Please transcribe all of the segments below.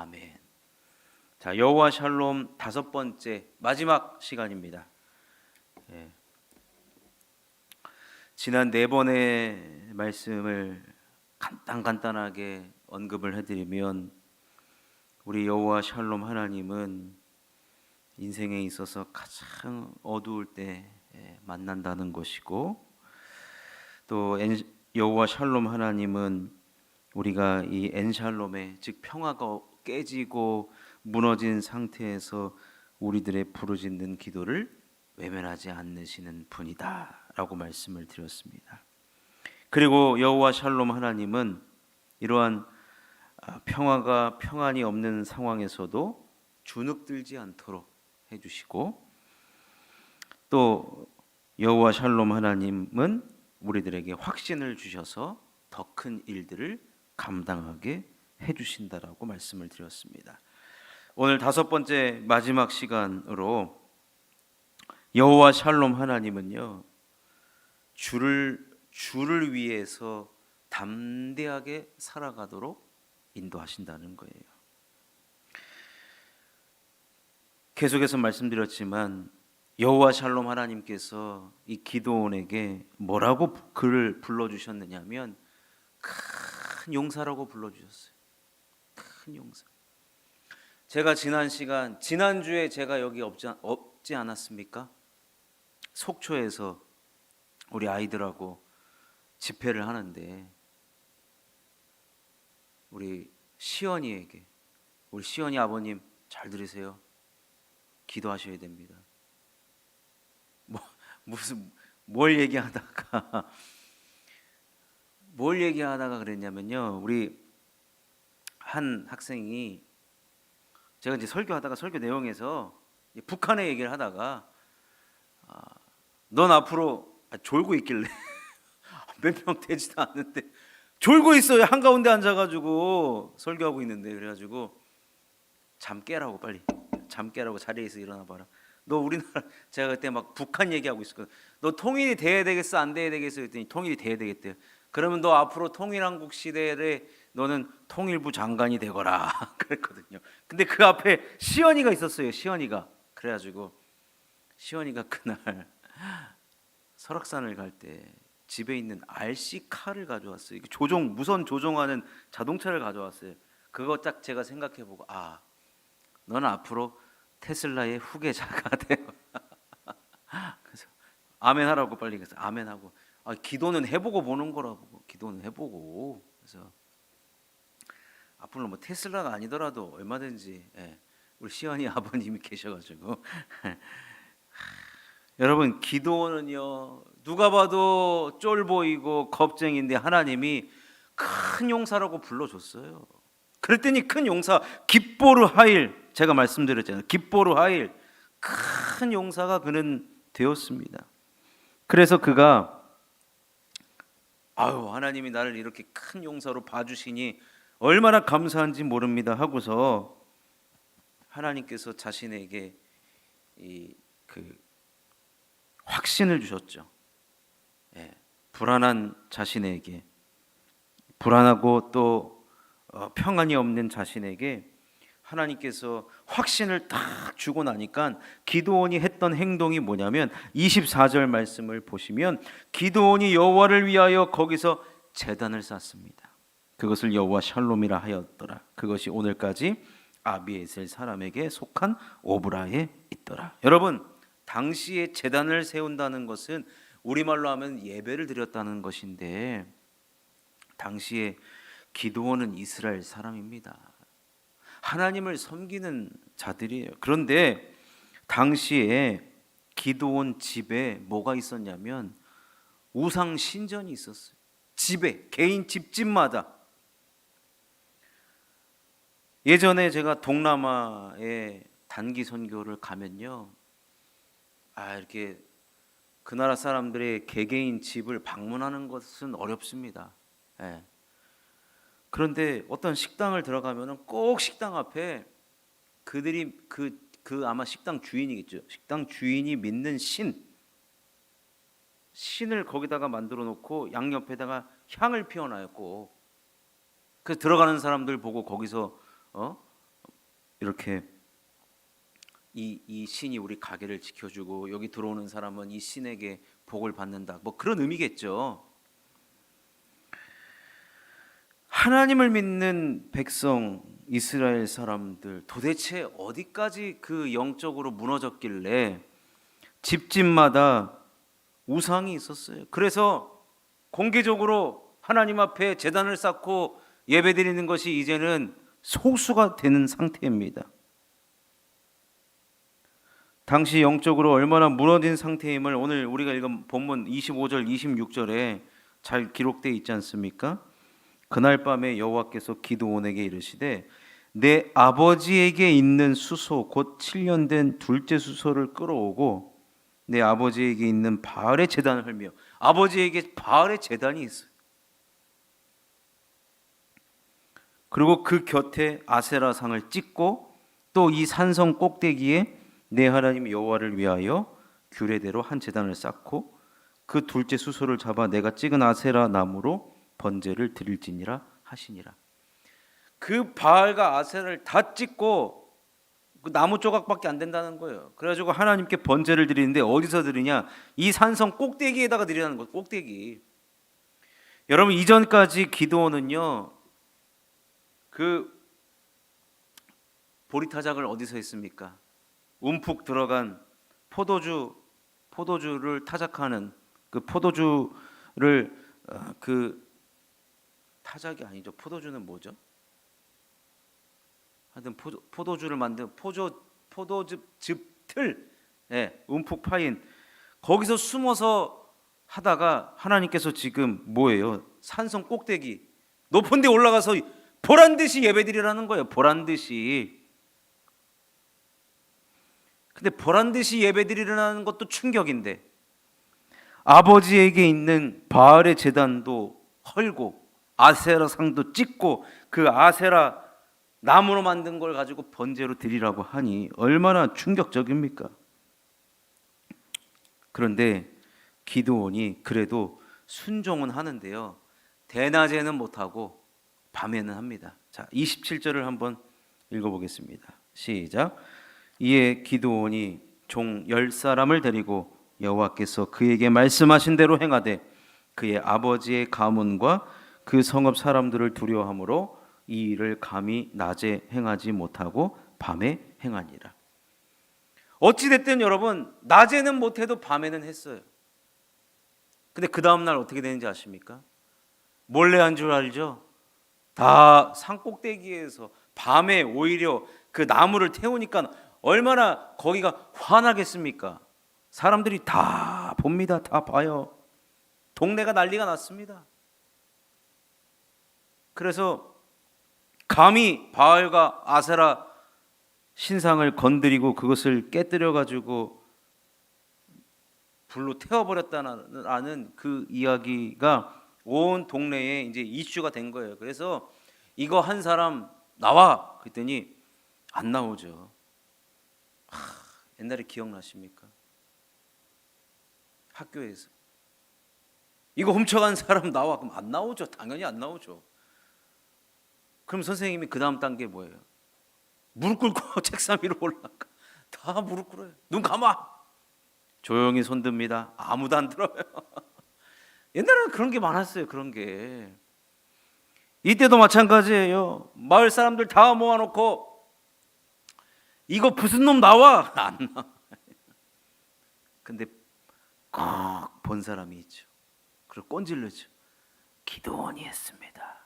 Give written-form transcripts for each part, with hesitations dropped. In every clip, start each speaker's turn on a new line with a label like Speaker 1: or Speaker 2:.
Speaker 1: 아멘. 자, 여호와 샬롬 다섯 번째 마지막 시간입니다. 예. 지난 네 번의 말씀을 간단하게 언급을 해드리면 우리 여호와 샬롬 하나님은 인생에 있어서 가장 어두울 때 만난다는 것이고, 또 여호와 샬롬 하나님은 우리가 이 엔샬롬의 즉 평화가 깨지고 무너진 상태에서 우리들의 부르짖는 기도를 외면하지 않으시는 분이다라고 말씀을 드렸습니다. 그리고 여호와 샬롬 하나님은 이러한 평안이 없는 상황에서도 주눅들지 않도록 해주시고, 또 여호와 샬롬 하나님은 우리들에게 확신을 주셔서 더 큰 일들을 감당하게 해주신다라고 말씀을 드렸습니다. 오늘 다섯 번째 마지막 시간으로 여호와 샬롬 하나님은요, 주를 위해서 담대하게 살아가도록 인도하신다는 거예요. 계속해서 말씀드렸지만 여호와 샬롬 하나님께서 이 기드온에게 뭐라고 그를 불러주셨느냐면 큰 용사라고 불러주셨어요. 큰 용사. 제가 지난주에 제가 여기 없지 않았습니까? 속초에서 우리 아이들하고 집회를 하는데 우리 시연이에게, 우리 시연이 아버님 잘 들으세요. 기도하셔야 됩니다. 뭘 얘기하다가 그랬냐면요, 우리 한 학생이, 제가 이제 설교하다가 설교 내용에서 북한의 얘기를 하다가 넌 앞으로 졸고 있길래 몇 명 되지도 않는데 졸고 있어요. 한가운데 앉아가지고 설교하고 있는데, 그래가지고 잠 깨라고, 빨리 잠 깨라고, 자리에서 일어나 봐라. 너 우리나라, 제가 그때 막 북한 얘기하고 있었거든. 너 통일이 돼야 되겠어 안 돼야 되겠어 그랬더니 통일이 돼야 되겠대요. 그러면 너 앞으로 통일한국 시대에 너는 통일부 장관이 되거라 그랬거든요. 근데 그 앞에 시연이가 있었어요. 시연이가. 그래가지고 시연이가 그날 설악산을 갈 때 집에 있는 RC 카를 가져왔어요. 무선 조종하는 자동차를 가져왔어요. 그거 딱 제가 생각해보고, 너는 앞으로 테슬라의 후계자가 되어. 그래서 아멘 하라고 빨리. 그래서 아멘 하고, 기도는 해보고 보는 거라고. 기도는 해보고. 그래서 앞으로 뭐 테슬라가 아니더라도 얼마든지, 우리 시연이 아버님이 계셔가지고 여러분, 기도는요, 누가 봐도 쫄 보이고 겁쟁인데 하나님이 큰 용사라고 불러줬어요. 그랬더니 큰 용사, 깁보르 하일, 제가 말씀드렸잖아요. 깁보르 하일, 큰 용사가 그는 되었습니다. 그래서 그가 하나님이 나를 이렇게 큰 용사로 봐주시니 얼마나 감사한지 모릅니다 하고서 하나님께서 자신에게 확신을 주셨죠. 불안한 자신에게, 불안하고 또 평안이 없는 자신에게 하나님께서 확신을 딱 주고 나니까 기드온이 했던 행동이 뭐냐면 24절 말씀을 보시면 기드온이 여호와를 위하여 거기서 제단을 쌓습니다. 그것을 여호와 샬롬이라 하였더라. 그것이 오늘까지 아비에셀 사람에게 속한 오브라에 있더라. 여러분, 당시에 제단을 세운다는 것은 우리말로 하면 예배를 드렸다는 것인데, 당시에 기드온은 이스라엘 사람입니다. 하나님을 섬기는 자들이에요. 그런데 당시에 기드온 집에 뭐가 있었냐면 우상 신전이 있었어요. 집에, 개인 집집마다. 예전에 제가 동남아에 단기 선교를 가면요, 이렇게 그 나라 사람들의 개개인 집을 방문하는 것은 어렵습니다. 그런데 어떤 식당을 들어가면은 꼭 식당 앞에 그들이 아마 식당 주인이겠죠. 식당 주인이 믿는 신을 거기다가 만들어 놓고 양옆에다가 향을 피워놔요. 꼭. 그래서 들어가는 사람들 보고 거기서 이렇게 이 신이 우리 가게를 지켜주고 여기 들어오는 사람은 이 신에게 복을 받는다. 뭐 그런 의미겠죠. 하나님을 믿는 백성 이스라엘 사람들 도대체 어디까지 그 영적으로 무너졌길래 집집마다 우상이 있었어요. 그래서 공개적으로 하나님 앞에 제단을 쌓고 예배드리는 것이 이제는 소수가 되는 상태입니다. 당시 영적으로 얼마나 무너진 상태임을 오늘 우리가 읽은 본문 25절 26절에 잘 기록되어 있지 않습니까? 그날 밤에 여호와께서 기드온에게 이르시되 내 아버지에게 있는 수소 곧 7년 된 둘째 수소를 끌어오고 내 아버지에게 있는 바알의 제단을 헐며, 아버지에게 바알의 제단이 있어요. 그리고 그 곁에 아세라 상을 찍고 또 이 산성 꼭대기에 내 하나님 여호와를 위하여 규례대로 한 제단을 쌓고 그 둘째 수소를 잡아 내가 찍은 아세라 나무로 번제를 드릴지니라 하시니라. 그 바알과 아세라를 다 찍고 그 나무 조각밖에 안 된다는 거예요. 그래가지고 하나님께 번제를 드리는데 어디서 드리냐? 이 산성 꼭대기에다가 드리라는 거예요. 꼭대기. 여러분, 이전까지 기드온은요 그 보리타작을 어디서 했습니까? 움푹 들어간 포도주를 타작하는 그 포도주를 그 타작이 아니죠. 포도주는 뭐죠? 하여튼 포도주를 만든 포도즙 틀, 움푹 파인 거기서 숨어서 하다가 하나님께서 지금 뭐예요? 산성 꼭대기 높은 데 올라가서 보란듯이 예배드리라는 거예요. 보란듯이. 근데 보란듯이 예배드리라는 것도 충격인데 아버지에게 있는 바알의 제단도 헐고 아세라 상도 찍고 그 아세라 나무로 만든 걸 가지고 번제로 드리라고 하니 얼마나 충격적입니까? 그런데 기드온이 그래도 순종은 하는데요, 대낮에는 못하고 밤에는 합니다. 자, 27절을 한번 읽어보겠습니다. 시작. 이에 기드온이 종 10사람을 데리고 여호와께서 그에게 말씀하신 대로 행하되 그의 아버지의 가문과 그 성읍 사람들을 두려워하므로 이 일을 감히 낮에 행하지 못하고 밤에 행하니라. 어찌됐든 여러분, 낮에는 못해도 밤에는 했어요. 근데 그 다음날 어떻게 되는지 아십니까? 몰래 한 줄 알죠? 다 산꼭대기에서 밤에 오히려 그 나무를 태우니까 얼마나 거기가 환하겠습니까? 사람들이 다 봅니다. 다 봐요. 동네가 난리가 났습니다. 그래서 감히 바알과 아세라 신상을 건드리고 그것을 깨뜨려 가지고 불로 태워버렸다는 그 이야기가 온 동네에 이제 이슈가 된 거예요. 그래서 이거 한 사람 나와 그랬더니 안 나오죠. 옛날에 기억나십니까? 학교에서 이거 훔쳐간 사람 나와 그럼 안 나오죠. 당연히 안 나오죠. 그럼 선생님이 그 다음 단계 뭐예요? 무릎 꿇고 책상 위로 올라가. 다 무릎 꿇어요. 눈 감아. 조용히 손 듭니다. 아무도 안 들어요. 옛날에는 그런 게 많았어요. 그런 게. 이때도 마찬가지예요. 마을 사람들 다 모아놓고 이거 무슨 놈 나와? 안 나와. 근데 꼭 본 사람이 있죠. 그걸 꼰질르죠. 기드온이 했습니다.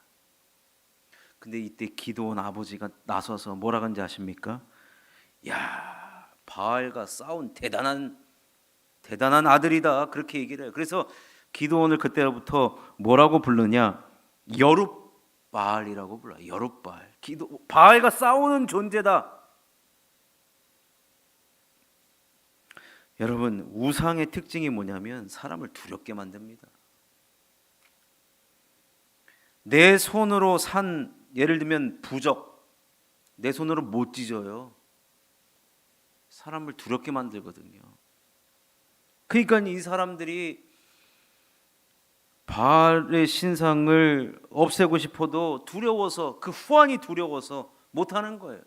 Speaker 1: 근데 이때 기드온 아버지가 나서서 뭐라 그런지 아십니까? 야, 바알과 싸운 대단한 아들이다. 그렇게 얘기를 해요. 그래서 기드온을 그때부터 뭐라고 부르냐? 여룻바알이라고 불러요. 여룻바알. 바알과 싸우는 존재다. 여러분, 우상의 특징이 뭐냐면 사람을 두렵게 만듭니다. 내 손으로 산, 예를 들면 부적, 내 손으로 못 찢어요. 사람을 두렵게 만들거든요. 그러니까 이 사람들이 바알의 신상을 없애고 싶어도 두려워서, 그 후환이 두려워서 못하는 거예요.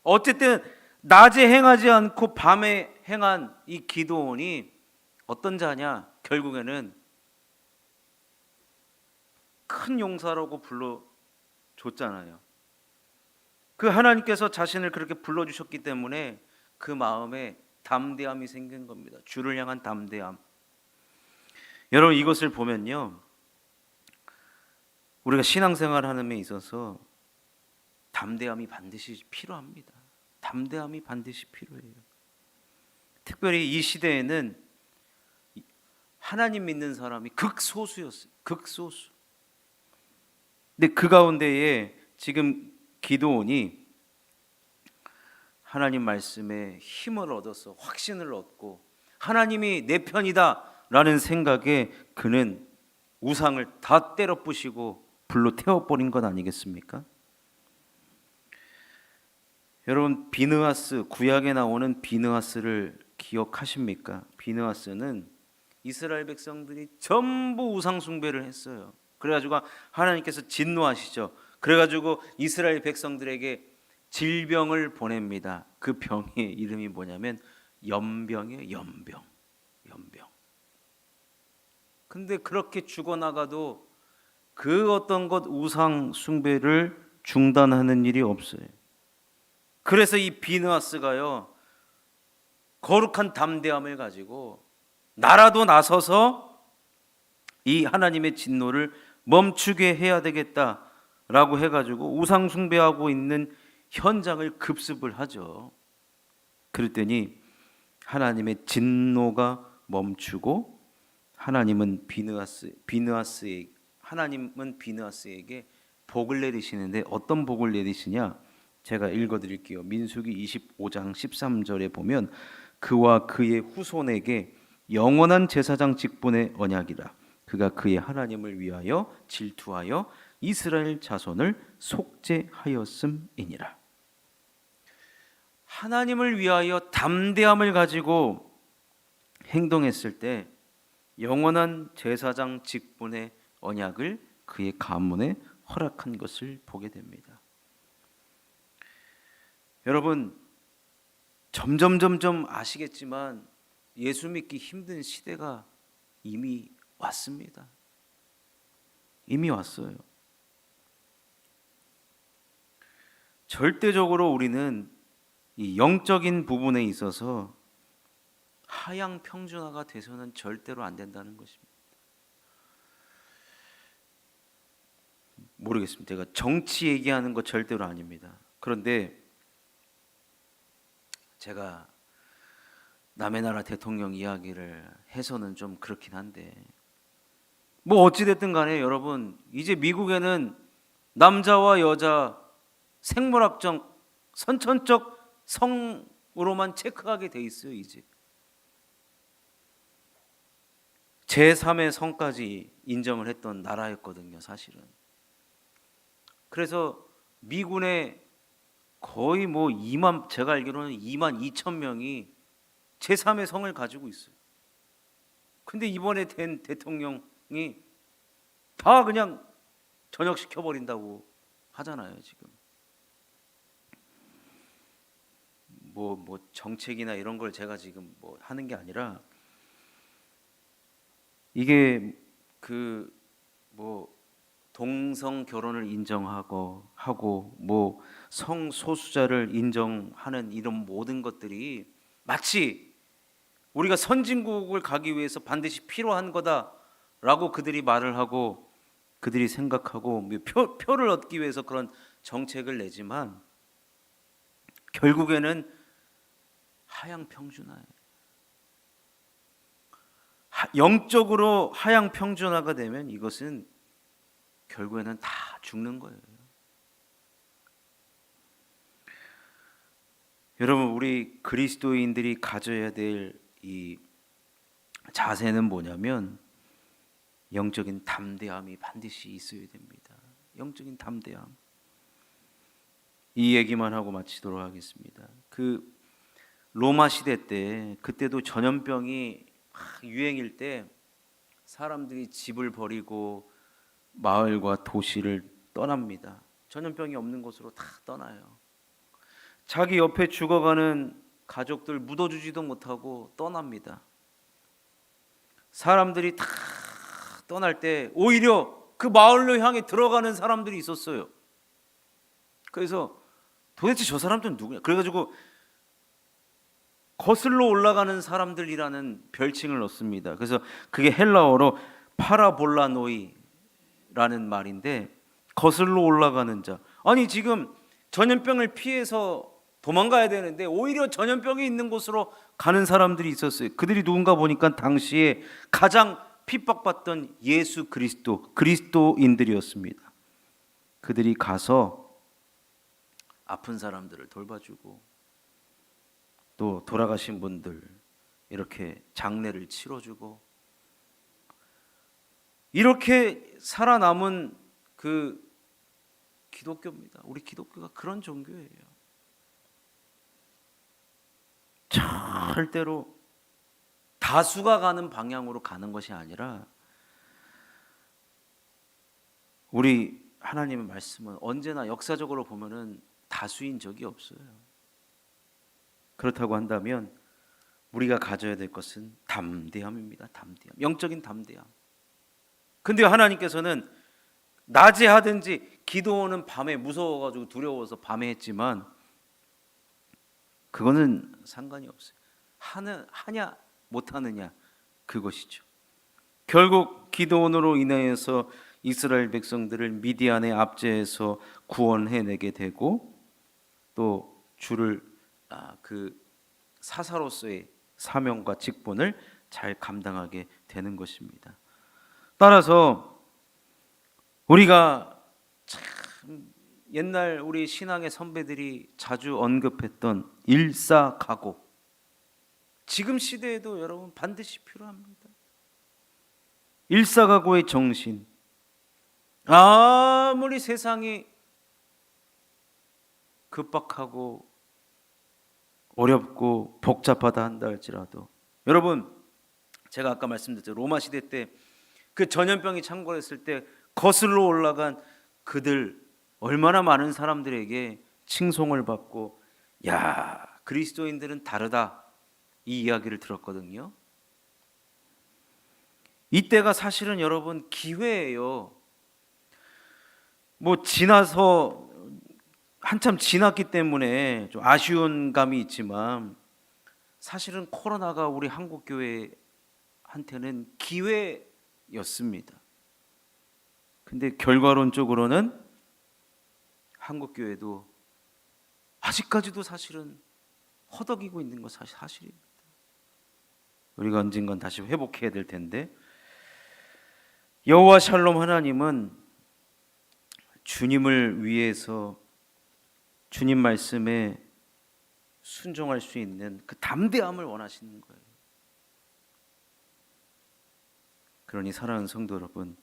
Speaker 1: 어쨌든 낮에 행하지 않고 밤에 행한 이 기드온이 어떤 자냐? 결국에는 큰 용사라고 불러줬잖아요. 그 하나님께서 자신을 그렇게 불러주셨기 때문에 그 마음에 담대함이 생긴 겁니다. 주를 향한 담대함. 여러분, 이것을 보면요, 우리가 신앙생활하는 데 있어서 담대함이 반드시 필요합니다. 담대함이 반드시 필요해요. 특별히 이 시대에는 하나님 믿는 사람이 극소수였어요. 극소수. 근데 그 가운데에 지금 기드온이 하나님 말씀에 힘을 얻어서 확신을 얻고 하나님이 내 편이다 라는 생각에 그는 우상을 다 때려 부시고 불로 태워버린 것 아니겠습니까? 여러분, 비느하스, 구약에 나오는 비느하스를 기억하십니까? 비느하스는 이스라엘 백성들이 전부 우상 숭배를 했어요. 그래가지고 하나님께서 진노하시죠. 그래가지고 이스라엘 백성들에게 질병을 보냅니다. 그 병의 이름이 뭐냐면 연병이에요. 연병. 근데 그렇게 죽어나가도 그 어떤 것 우상 숭배를 중단하는 일이 없어요. 그래서 이 비느하스가요, 거룩한 담대함을 가지고 나라도 나서서 이 하나님의 진노를 멈추게 해야 되겠다라고 해가지고 우상 숭배하고 있는 현장을 급습을 하죠. 그랬더니 하나님의 진노가 멈추고 하나님은 비느하스에게 복을 내리시는데 어떤 복을 내리시냐? 제가 읽어드릴게요. 민수기 25장 13절에 보면 그와 그의 후손에게 영원한 제사장 직분의 언약이라. 그가 그의 하나님을 위하여 질투하여 이스라엘 자손을 속죄하였음이니라. 하나님을 위하여 담대함을 가지고 행동했을 때 영원한 제사장 직분의 언약을 그의 가문에 허락한 것을 보게 됩니다. 여러분, 점점 아시겠지만 예수 믿기 힘든 시대가 이미 왔습니다. 이미 왔어요. 절대적으로 우리는 이 영적인 부분에 있어서 하향 평준화가 돼서는 절대로 안 된다는 것입니다. 모르겠습니다. 제가 정치 얘기하는 거 절대로 아닙니다. 그런데 제가 남의 나라 대통령 이야기를 해서는 좀 그렇긴 한데 뭐 어찌됐든 간에 여러분, 이제 미국에는 남자와 여자 생물학적 선천적 성으로만 체크하게 돼 있어요. 이제 제3의 성까지 인정을 했던 나라였거든요, 사실은. 그래서 미군의 거의 뭐 제가 알기로는 2만 2천 명이 제3의 성을 가지고 있어요. 근데 이번에 된 대통령이 다 그냥 전역시켜 버린다고 하잖아요, 지금. 뭐 정책이나 이런 걸 제가 지금 뭐 하는 게 아니라 이게 뭐 동성 결혼을 인정하고 뭐 성소수자를 인정하는 이런 모든 것들이 마치 우리가 선진국을 가기 위해서 반드시 필요한 거다라고 그들이 말을 하고 그들이 생각하고 표를 얻기 위해서 그런 정책을 내지만 결국에는 하향 평준화예요. 영적으로 하향 평준화가 되면 이것은 결국에는 다 죽는 거예요. 여러분, 우리 그리스도인들이 가져야 될 이 자세는 뭐냐면 영적인 담대함이 반드시 있어야 됩니다. 영적인 담대함. 이 얘기만 하고 마치도록 하겠습니다. 그 로마 시대 때, 그때도 전염병이 막 유행일 때 사람들이 집을 버리고 마을과 도시를 떠납니다. 전염병이 없는 곳으로 다 떠나요. 자기 옆에 죽어가는 가족들 묻어주지도 못하고 떠납니다. 사람들이 다 떠날 때 오히려 그 마을로 향해 들어가는 사람들이 있었어요. 그래서 도대체 저 사람들은 누구냐? 그래가지고 거슬러 올라가는 사람들이라는 별칭을 넣습니다. 그래서 그게 헬라어로 파라볼라노이라는 말인데 거슬러 올라가는 자. 아니 지금 전염병을 피해서 도망가야 되는데 오히려 전염병이 있는 곳으로 가는 사람들이 있었어요. 그들이 누군가 보니까 당시에 가장 핍박받던 예수 그리스도인들이었습니다. 그들이 가서 아픈 사람들을 돌봐주고 또 돌아가신 분들 이렇게 장례를 치러주고 이렇게 살아남은 그 기독교입니다. 우리 기독교가 그런 종교예요. 절대로 다수가 가는 방향으로 가는 것이 아니라 우리 하나님의 말씀은 언제나 역사적으로 보면은 다수인 적이 없어요. 그렇다고 한다면 우리가 가져야 될 것은 담대함입니다. 담대함, 영적인 담대함. 근데 하나님께서는 낮에 하든지 기도는 밤에 무서워가지고 두려워서 밤에 했지만 그거는 상관이 없어요. 하냐 못하느냐 그것이죠. 결국 기도원으로 인하여서 이스라엘 백성들을 미디안의 압제에서 구원해내게 되고 또 주를 그 사사로서의 사명과 직분을 잘 감당하게 되는 것입니다. 따라서 우리가 참 옛날 우리 신앙의 선배들이 자주 언급했던 일사각오, 지금 시대에도 여러분 반드시 필요합니다. 일사각오의 정신. 아무리 세상이 급박하고 어렵고 복잡하다 한다 할지라도 여러분 제가 아까 말씀드렸죠. 로마 시대 때 그 전염병이 창궐했을 때 거슬러 올라간 그들 얼마나 많은 사람들에게 칭송을 받고 야 그리스도인들은 다르다 이 이야기를 들었거든요. 이때가 사실은 여러분 기회예요. 뭐 지나서 한참 지났기 때문에 좀 아쉬운 감이 있지만 사실은 코로나가 우리 한국교회한테는 기회였습니다. 근데 결과론적으로는 한국교회도 아직까지도 사실은 허덕이고 있는 건 사실입니다. 우리가 언젠간 다시 회복해야 될 텐데 여호와 샬롬 하나님은 주님을 위해서 주님 말씀에 순종할 수 있는 그 담대함을 원하시는 거예요. 그러니 사랑하는 성도 여러분,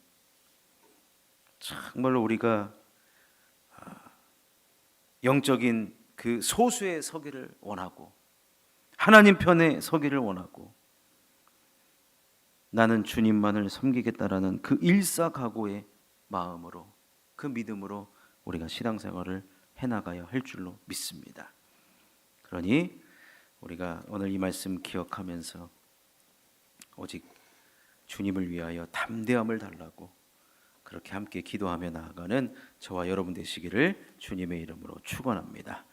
Speaker 1: 정말로 우리가 영적인 그 소수에 서기를 원하고 하나님 편에 서기를 원하고 나는 주님만을 섬기겠다라는 그 일사각오의 마음으로 그 믿음으로 우리가 신앙생활을 해나가야 할 줄로 믿습니다. 그러니 우리가 오늘 이 말씀 기억하면서 오직 주님을 위하여 담대함을 달라고 그렇게 함께 기도하며 나아가는 저와 여러분 되시기를 주님의 이름으로 축원합니다.